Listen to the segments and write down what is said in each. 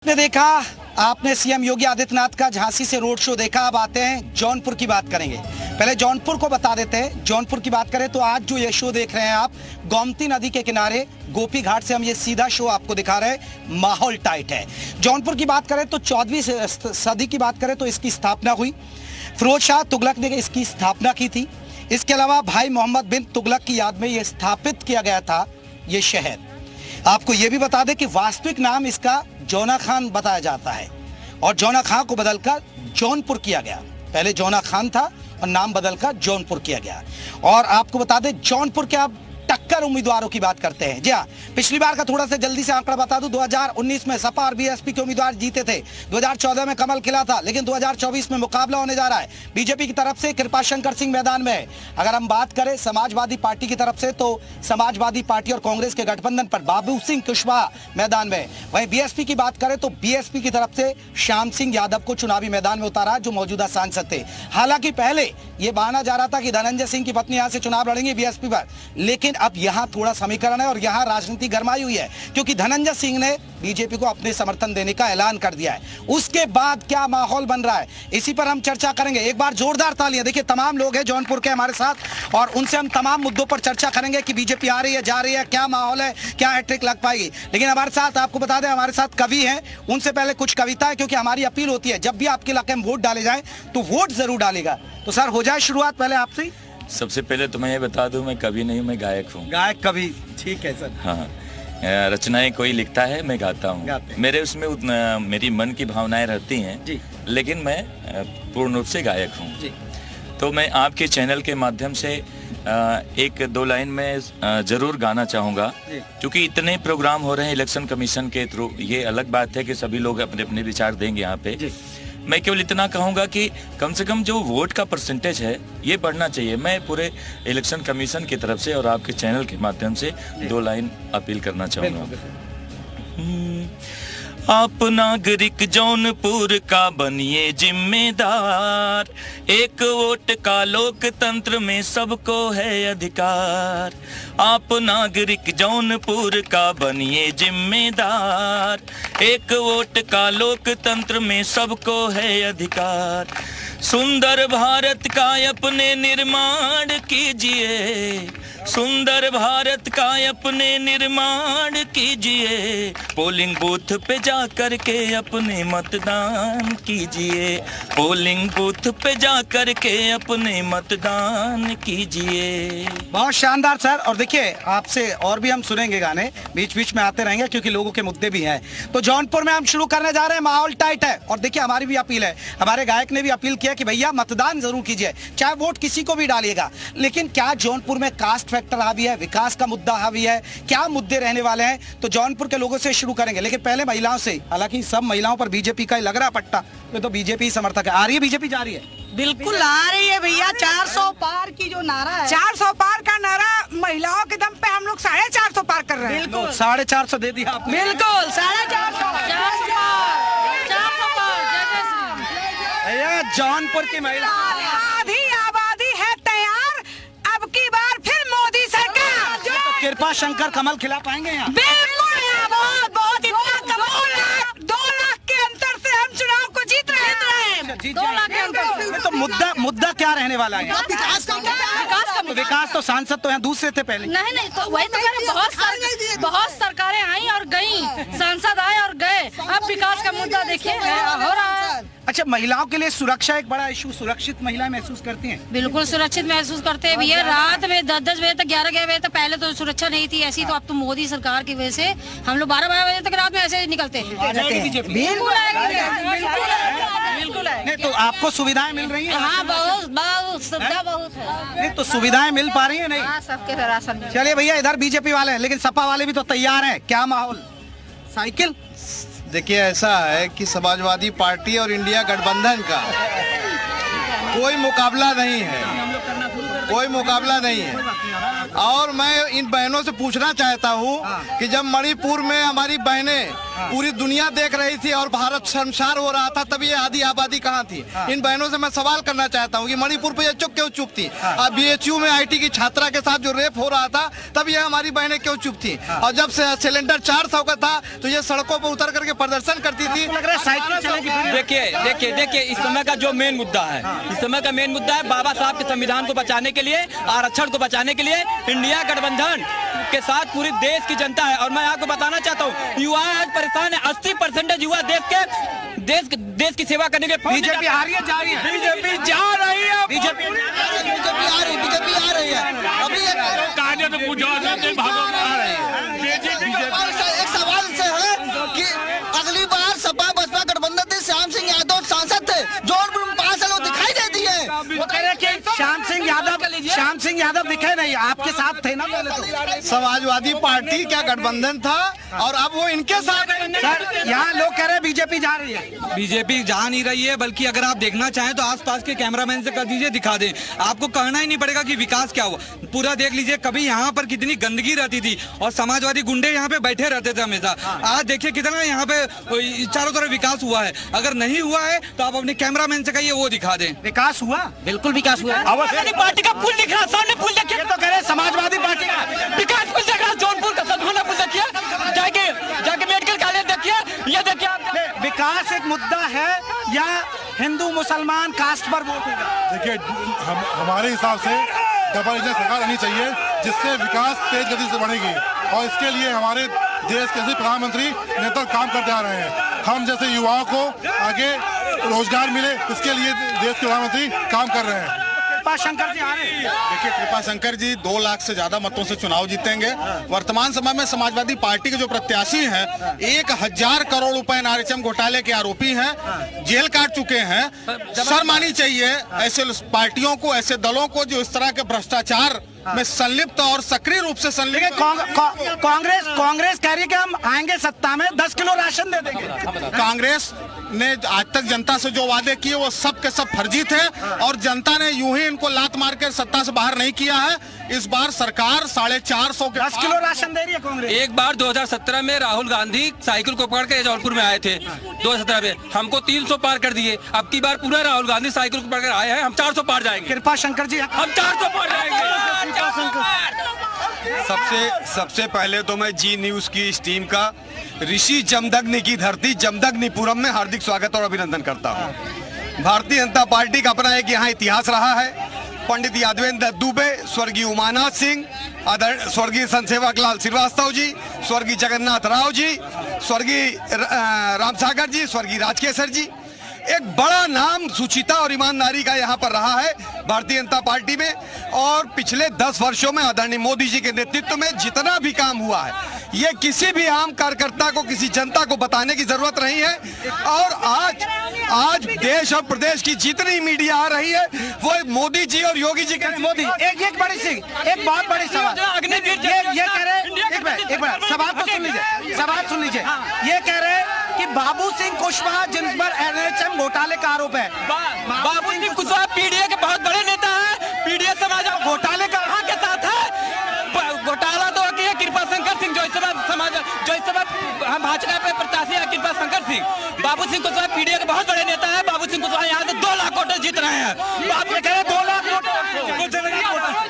आपने देखा, आपने सीएम योगी आदित्यनाथ का झांसी से रोड शो देखा। अब आते हैं जौनपुर की बात करेंगे। पहले जौनपुर को बता देते हैं। जौनपुर की बात करें तो आज जो ये शो देख रहे हैं आप, गोमती नदी के किनारे गोपी घाट से हम ये सीधा शो आपको दिखा रहे हैं। माहौल टाइट है। जौनपुर की बात करें तो 14वीं सदी की बात करें तो इसकी स्थापना हुई। फिरोज शाह तुगलक ने इसकी स्थापना की थी। इसके अलावा भाई मोहम्मद बिन तुगलक की याद में यह स्थापित किया गया था ये शहर। आपको यह भी बता दें कि वास्तविक नाम इसका जौना खान बताया जाता है और जौना खान को बदलकर जौनपुर किया गया। पहले जौना खान था और नाम बदलकर जौनपुर किया गया। और आपको बता दें जौनपुर के आप टक्कर उम्मीदवारों की बात करते हैं। जी हाँ, पिछली बार का थोड़ा सा जल्दी से आंकड़ा बता दूं। 2019 में सपा और बीएसपी के उम्मीदवार जीते थे। 2014 में कमल खिला था, लेकिन 2024 में मुकाबला होने जा रहा है। बीजेपी की तरफ से कृपाशंकर सिंह मैदान में है। अगर हम बात करें समाजवादी पार्टी की तरफ से तो समाजवादी पार्टी और कांग्रेस के गठबंधन पर बाबू सिंह कुशवाहा मैदान में। वहीं बीएसपी की बात करें तो बीएसपी की तरफ से श्याम सिंह यादव को चुनावी मैदान में उतारा, जो मौजूदा सांसद थे। हालांकि पहले यह माना जा रहा था कि धनंजय सिंह की पत्नी यहां से चुनाव लड़ेंगे बीएसपी पर, लेकिन अब यहां थोड़ा समीकरण है और यहां राजनीति गरमाई हुई है, क्योंकि धनंजय सिंह ने बीजेपी को अपने समर्थन देने का ऐलान कर दिया है। उसके बाद क्या माहौल बन रहा है, इसी पर हम चर्चा करेंगे। एक बार जोरदार तालियां। देखिए, तमाम लोग हैं जौनपुर के हमारे साथ और उनसे हम तमाम मुद्दों पर चर्चा करेंगे कि बीजेपी आ रही है, जा रही है, क्या माहौल है, क्या हैट्रिक लग पाएगी। लेकिन हमारे साथ आपको बता दें, हमारे साथ कवि हैं। उनसे पहले कुछ कविताएं, क्योंकि हमारी अपील होती है जब भी आपके इलाके में वोट डाले जाए तो वोट जरूर डालेगा। तो सर, हो जाए शुरुआत पहले आपसे। सबसे पहले तो मैं ये बता दूं, मैं कवि नहीं हूं, मैं गायक हूं। गायक कवि, ठीक है सर। हाँ, रचनाएं कोई लिखता है, मैं गाता हूं। मेरे उसमें मेरी मन की भावनाएं रहती हैं जी, लेकिन मैं पूर्ण रूप से गायक हूं जी। तो मैं आपके चैनल के माध्यम से एक दो लाइन में जरूर गाना चाहूँगा, क्योंकि इतने प्रोग्राम हो रहे हैं इलेक्शन कमीशन के थ्रू। ये अलग बात है कि सभी लोग अपने अपने विचार देंगे यहाँ पे। मैं केवल इतना कहूँगा कि कम से कम जो वोट का परसेंटेज है ये बढ़ना चाहिए। मैं पूरे इलेक्शन कमीशन की तरफ से और आपके चैनल के माध्यम से दो लाइन अपील करना चाहूँगा। आप नागरिक जौनपुर का बनिए जिम्मेदार, एक वोट का लोकतंत्र में सबको है अधिकार। आप नागरिक जौनपुर का बनिए जिम्मेदार, एक वोट का लोकतंत्र में सबको है अधिकार। सुंदर भारत का अपने निर्माण कीजिए, सुंदर भारत का अपने निर्माण कीजिए। पोलिंग बूथ पे जा कर के अपने मतदान कीजिए, पोलिंग बूथ पे जा कर के अपने मतदान कीजिए। बहुत शानदार सर। और देखिए, आपसे और भी हम सुनेंगे गाने, बीच बीच में आते रहेंगे क्योंकि लोगों के मुद्दे भी हैं। तो जौनपुर में हम शुरू करने जा रहे हैं। माहौल टाइट है और देखिए, हमारी भी अपील है, हमारे गायक ने भी अपील किया कि भैया मतदान जरूर कीजिए, चाहे वोट किसी को भी डालिएगा। लेकिन क्या जौनपुर में कास्ट फैक्टर हावी है, विकास का मुद्दा हावी है, क्या मुद्दे रहने वाले हैं, तो जौनपुर के लोगों से शुरू करेंगे। लेकिन पहले महिलाओं से। हालांकि सब महिलाओं पर बीजेपी का ही लग रहा पट्टा, ये तो बीजेपी समर्थक है। आ रही है बीजेपी, जा रही है? बिल्कुल आ रही है भैया। 400 पार की जो नारा है, 400 पार का नारा महिलाओं के दम पे हम लोग 450 पार कर रहे हैं। बिल्कुल 450 दे दिया आपने। बिल्कुल 450 भैया, जौनपुर की महिला आधी आबादी है तैयार, अब की बार फिर मोदी सरकार। तो कृपा शंकर कमल खिला पाएंगे यहाँ? बिल्कुल, बहुत बहुत इतना कमाल है। 2 लाख के अंतर से हम चुनाव को जीत रहे हैं। 2 लाख के अंतर। तो मुद्दा क्या रहने वाला है? विकास तो सांसद तो यहाँ दूसरे थे पहले। नहीं, तो वही तो बहुत सरकारें आई और गई, सांसद आए और गए। अब विकास का मुद्दा देखिए हो रहा है। अच्छा, महिलाओं के लिए सुरक्षा एक बड़ा इशू। सुरक्षित महिलाएं महसूस करती हैं? बिल्कुल सुरक्षित महसूस करते हैं भैया। रात में 10-10 बजे तक, 11 बजे तक पहले तो सुरक्षा नहीं थी ऐसी, तो अब तो मोदी सरकार की वजह से हम लोग 12 बजे तक रात में ऐसे निकलते हैं। बिल्कुल है। नहीं तो आपको सुविधाएं मिल रही हैं? हाँ, बहुत सुविधा बहुत है। नहीं तो सुविधाएं मिल पा रही है? नहीं, सबके राशन। चलिए भैया, इधर बीजेपी वाले हैं लेकिन सपा वाले भी तो तैयार हैं। क्या माहौल? साइकिल। देखिए, ऐसा है कि समाजवादी पार्टी और इंडिया गठबंधन का कोई मुकाबला नहीं है, कोई मुकाबला नहीं है। और मैं इन बहनों से पूछना चाहता हूँ कि जब मणिपुर में हमारी बहनें पूरी दुनिया देख रही थी और भारत शर्मसार हो रहा था, तब ये आधी आबादी कहाँ थी? इन बहनों से मैं सवाल करना चाहता हूँ कि मणिपुर पे ये क्यों चुप थी? अब BHU में IT की छात्रा के साथ जो रेप हो रहा था, तब ये हमारी बहनें क्यों चुप थी? और जब से सिलेंडर 400 का था तो ये सड़कों पर उतर करके प्रदर्शन करती थी। देखिए इस समय का जो मेन मुद्दा है, इस समय का मेन मुद्दा है बाबा साहब के संविधान को बचाने के लिए, आरक्षण को बचाने के लिए इंडिया गठबंधन के साथ पूरी देश की जनता है। और मैं आपको बताना चाहता हूँ, युवा आज परेशान है। 80% युवा देश की सेवा करने के लिए बीजेपी आ रही है, जा रही है, बीजेपी जा रही है, बीजेपी आ रही है। अभी एक सवाल से है कि अगली बार सपा बसपा गठबंधन थे, श्याम सिंह यादव सांसद थे, जौनपुर में 5 साल दिखाई देती है। वो कह रहे कि श्याम सिंह यादव दिखे नहीं, आपके साथ थे ना पहले तो। समाजवादी पार्टी क्या गठबंधन था और अब वो इनके साथ है। सर यहाँ लोग कह रहे हैं बीजेपी जा रही है। बीजेपी जा नहीं रही है, बल्कि अगर आप देखना चाहें तो आसपास के कैमरामैन से कर दीजिए, दिखा दें। आपको कहना ही नहीं पड़ेगा कि विकास क्या हुआ, पूरा देख लीजिए। कभी यहाँ पर कितनी गंदगी रहती थी और समाजवादी गुंडे यहाँ पे बैठे रहते थे हमेशा। आज देखिए कितना यहाँ पे चारों तरफ विकास हुआ है। अगर नहीं हुआ है तो आप अपने कैमरामैन से कहिए वो दिखा दें। विकास हुआ, बिल्कुल विकास हुआ। पार्टी का पुल दिख रहा, सामने पुल देखिए। ये तो कह रहे समाजवादी पार्टी का विकास पुल देख रहा, जौनपुर का सदभावना पुल देखिए, जाके मेडिकल कॉलेज देखिए, ये देखिए आप। विकास एक मुद्दा है या हिंदू मुसलमान कास्ट पर वोट होगा? देखिए हमारे हिसाब से डबल इंजन सरकार आनी चाहिए, जिससे विकास तेज गति से बढ़ेगी। और इसके लिए हमारे देश के प्रधानमंत्री निरंतर काम करते आ रहे हैं। हम जैसे युवाओं को आगे रोजगार मिले, इसके लिए देश के प्रधानमंत्री काम कर रहे हैं। शंकर जी आ रहे हैं। देखिए कृपा शंकर जी 2 लाख से ज्यादा मतों से चुनाव जीतेंगे। वर्तमान समय में समाजवादी पार्टी के जो प्रत्याशी हैं 1000 करोड़ रुपए नारीचम घोटाले के आरोपी हैं, जेल काट चुके हैं। शर्म आनी चाहिए ऐसे पार्टियों को, ऐसे दलों को जो इस तरह के भ्रष्टाचार में संलिप्त और सक्रिय रूप से संलिप्त। कांग्रेस कह रही है कि हम आएंगे सत्ता में 10 किलो राशन दे देंगे। कांग्रेस ने आज तक जनता से जो वादे किए वो सब के सब फर्जी थे और जनता ने यूं ही इनको लात मार के सत्ता से बाहर नहीं किया है। इस बार सरकार 450 के 10 किलो राशन दे रही है कांग्रेस। एक बार 2017 में राहुल गांधी साइकिल को पकड़ के जौनपुर में आए थे, 2017 में हमको 300 पार कर दिए। अब की बार पूरा राहुल गांधी साइकिल को पकड़ कर आए हैं, हम 400 पार जाएंगे। कृपा शंकर जी हम 400 पार जाएंगे। सबसे पहले तो मैं जी न्यूज की इस टीम का ऋषि जमदग्नि की धरती जमदग्निपुरम में हार्दिक स्वागत और अभिनंदन करता हूं। भारतीय जनता पार्टी का अपना एक यहाँ इतिहास रहा है। पंडित यादवेंद्र दुबे, स्वर्गीय उमानाथ सिंह, स्वर्गीय संत सेवक लाल श्रीवास्तव जी, स्वर्गीय जगन्नाथ राव जी, स्वर्गीय रामसागर जी, स्वर्गीय राजकेसर जी, एक बड़ा नाम सुचिता और ईमानदारी का यहाँ पर रहा है भारतीय जनता पार्टी में। और पिछले 10 वर्षों में आदरणीय मोदी जी के नेतृत्व में जितना भी काम हुआ है, ये किसी भी आम कार्यकर्ता को, किसी जनता को बताने की जरूरत नहीं है। और आज देश और प्रदेश की जितनी मीडिया आ रही है वो मोदी जी और योगी जी के। मोदी एक बहुत बड़ी सवाल ये कह रहे, एक मिनट सवाल तो सुन लीजिए। ये कह रहे कि बाबू सिंह कुशवाहा जिन पर NHM घोटाले का आरोप है। बाबू सिंह कुशवाहा पीडीए के बहुत बड़े नेता है। पीडीए समाज घोटाले का के साथ है। घोटाला तो किया कृपा शंकर सिंह, जो इस समय हम भाजपा पे प्रत्याशी है कृपा शंकर सिंह। बाबू सिंह कुशवाहा पीडीए के बहुत बड़े नेता है। बाबू सिंह कुशवाहा यहाँ से 2 लाख वोट जीत रहे हैं। बाबू कह रहे 2 लाख वोट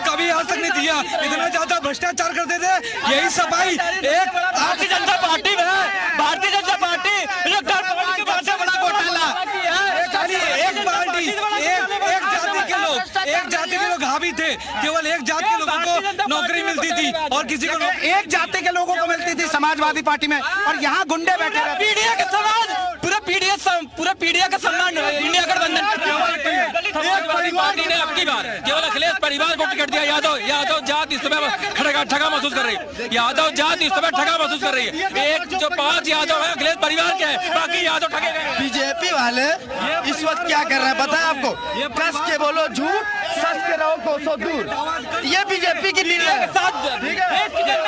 कभी आज तक नहीं दिया। इतना ज्यादा भ्रष्टाचार करते थे। यही सफाई एक भारतीय जनता पार्टी में है। भारतीय जनता पार्टी बड़ा घोटाला, एक जाति के लोग हावी थे। केवल एक जाति के लोगों को नौकरी मिलती थी और किसी को एक जाति के लोगों को मिलती थी समाजवादी पार्टी में, और यहाँ गुंडे बैठे रहते। पीडीए का समाज पूरा पीडीए का सम्मान इंडिया गठबंधन पार्टी ने अब की बार केवल अखिलेश परिवार को टिकट दिया। यादव जात इस समय ठगा महसूस कर रही है। यादव जात इस समय ठगा महसूस कर रही है। एक जो 5 यादव है अखिलेश परिवार के हैं, बाकी यादव ठगे गए। बीजेपी वाले इस वक्त क्या कर रहे हैं पता है आपको? कस के बोलो झूठ, सच के रहो कोसों दूर। ये बीजेपी की लीडर है।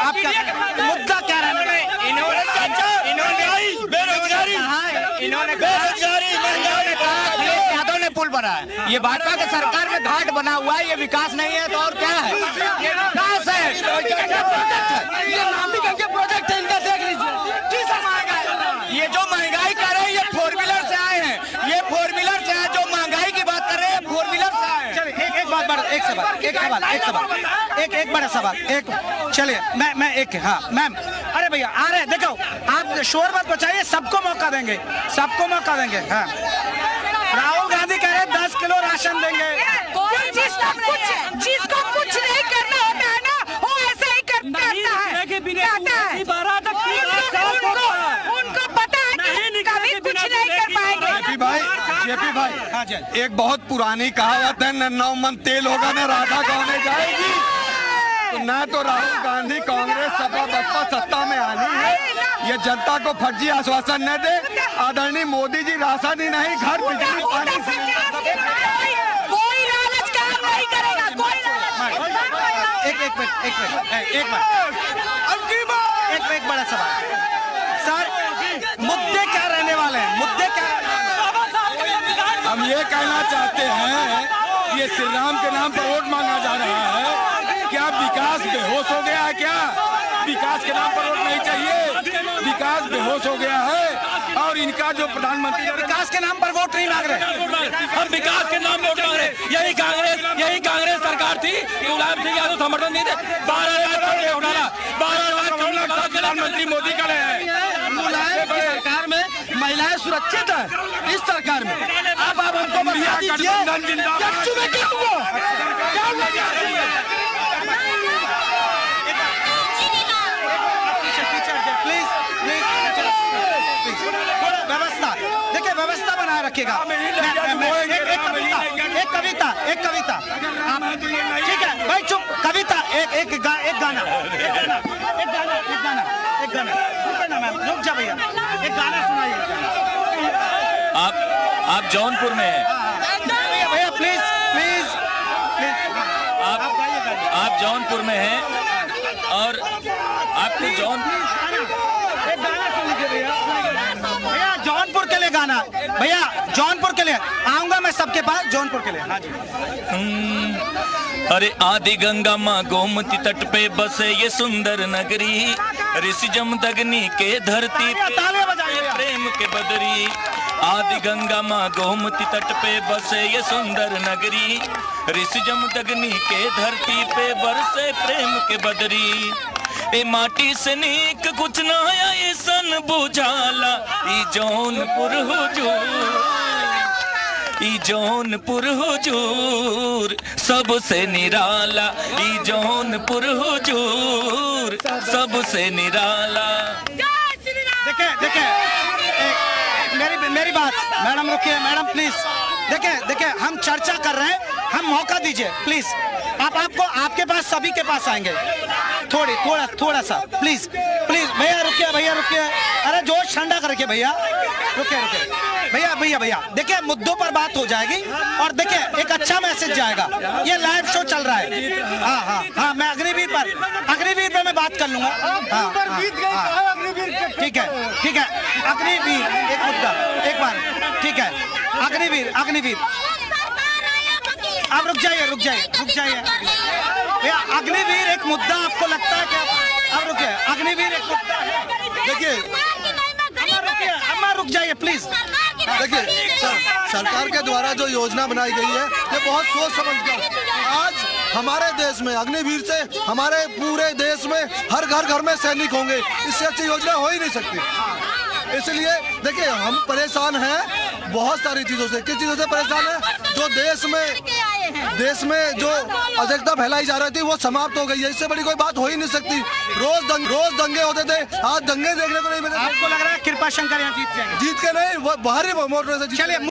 आपका मुद्दा क्या रहना? बेरोजगारी महंगाई यादव ने पुल बना है। ये भाजपा के सरकार में घाट बना हुआ है। ये विकास नहीं है तो और क्या है? ये विकास है। ये नामी करके प्रोजेक्ट है इनका, देख लीजिए। एक बड़ा सवाल एक चलिए मैं एक हाँ मैम अरे भैया आ रहे देखो आप शोर मत बचाइए सबको मौका देंगे हाँ राहुल गांधी कह रहे 10 किलो राशन देंगे कोई जिसको कुछ नहीं करना होता है ना वो ऐसे ही करता है उनको पता है कि कभी कुछ नहीं कर पाएंगे। जेपी भाई हाँ जी एक बहुत पुरानी कहावत है न 9 मन तेल होगा न राधा गाँव जाएगी। तो न तो राहुल गांधी कांग्रेस सपा बसपा सत्ता में आनी है ये जनता को फर्जी आश्वासन न दे। आदरणीय मोदी जी राशन ही नहीं घर बिजली पानी कोई लालच काम नहीं करेगा कोई एक बड़ा सवाल सर मुद्दे क्या रहने वाले हैं हम ये कहना चाहते हैं ये श्री राम के नाम पर वोट मांगा जा रहा है क्या विकास बेहोश हो गया है क्या विकास के नाम पर वोट नहीं चाहिए विकास बेहोश हो गया है और इनका जो प्रधानमंत्री विकास के नाम पर वोट नहीं मांग रहे हम विकास के नाम वोट मांग रहे यही कांग्रेस सरकार थी गुलाम सिंह यादव समर्थन नहीं थे 12 लाख प्रधानमंत्री मोदी का है मुलायम की सरकार में महिलाएं सुरक्षित है इस सरकार में अब आप हमको बता व्यवस्था बनाए रखेगा एक कविता ठीक है भाई चुप कविता एक गाना रुक जा भैया एक गाना सुनाइए आप जौनपुर में हैं भैया प्लीज आप जौनपुर में हैं और आपको भैया जौनपुर के लिए गाना भैया जौनपुर के लिए आऊंगा मैं सबके पास जौनपुर के लिए हाँ जी अरे आदि गंगा माँ गोमती तट पे बसे ये सुंदर नगरी ऋषि जमदग्नि के धरती पे प्रेम के बदरी आदि गंगा माँ गोमती तट पे बसे ये सुंदर नगरी ऋषि जमदग्नि के धरती पे बरसे प्रेम के बदरी ए माटी से नीक कुछ न आया ये सन बुझाला ई जौनपुर हुजूर सबसे निराला ई जौनपुर हुजूर सबसे निराला। देखिए मेरी बात मैडम रुकिए मैडम प्लीज देखिए हम चर्चा कर रहे हैं हम मौका दीजिए प्लीज आपके पास सभी के पास आएंगे थोड़ा सा प्लीज भैया रुकिए अरे जोश ठंडा करके भैया रुकिए भैया देखिए मुद्दों पर बात हो जाएगी और देखिए एक अच्छा मैसेज जाएगा ये लाइव शो चल रहा है हाँ मैं अग्निवीर पर मैं बात कर लूंगा ठीक है अग्निवीर एक मुद्दा एक बार ठीक है अग्निवीर आप रुक जाइए भैया अग्निवीर एक मुद्दा आपको लगता है क्या आप रुकिए अग्निवीर एक मुद्दा है देखिए रुक जाइए प्लीज देखिए सरकार के द्वारा जो योजना बनाई गई है ये बहुत सोच समझ कर आज हमारे देश में अग्निवीर से हमारे पूरे देश में हर घर में सैनिक होंगे इससे अच्छी योजना हो ही नहीं सकती। इसलिए देखिए हम परेशान हैं बहुत सारी चीजों से किस चीजों से परेशान है जो देश में जो अराजकता फैलाई जा रही थी वो समाप्त हो गई है इससे बड़ी कोई बात हो ही नहीं सकती। रोज दंगे होते थे आज दंगे देखने को नहीं मिले। आपको लग रहा है कृपा शंकर यहाँ जीत के नहीं वो बाहरी मोटर से चलिए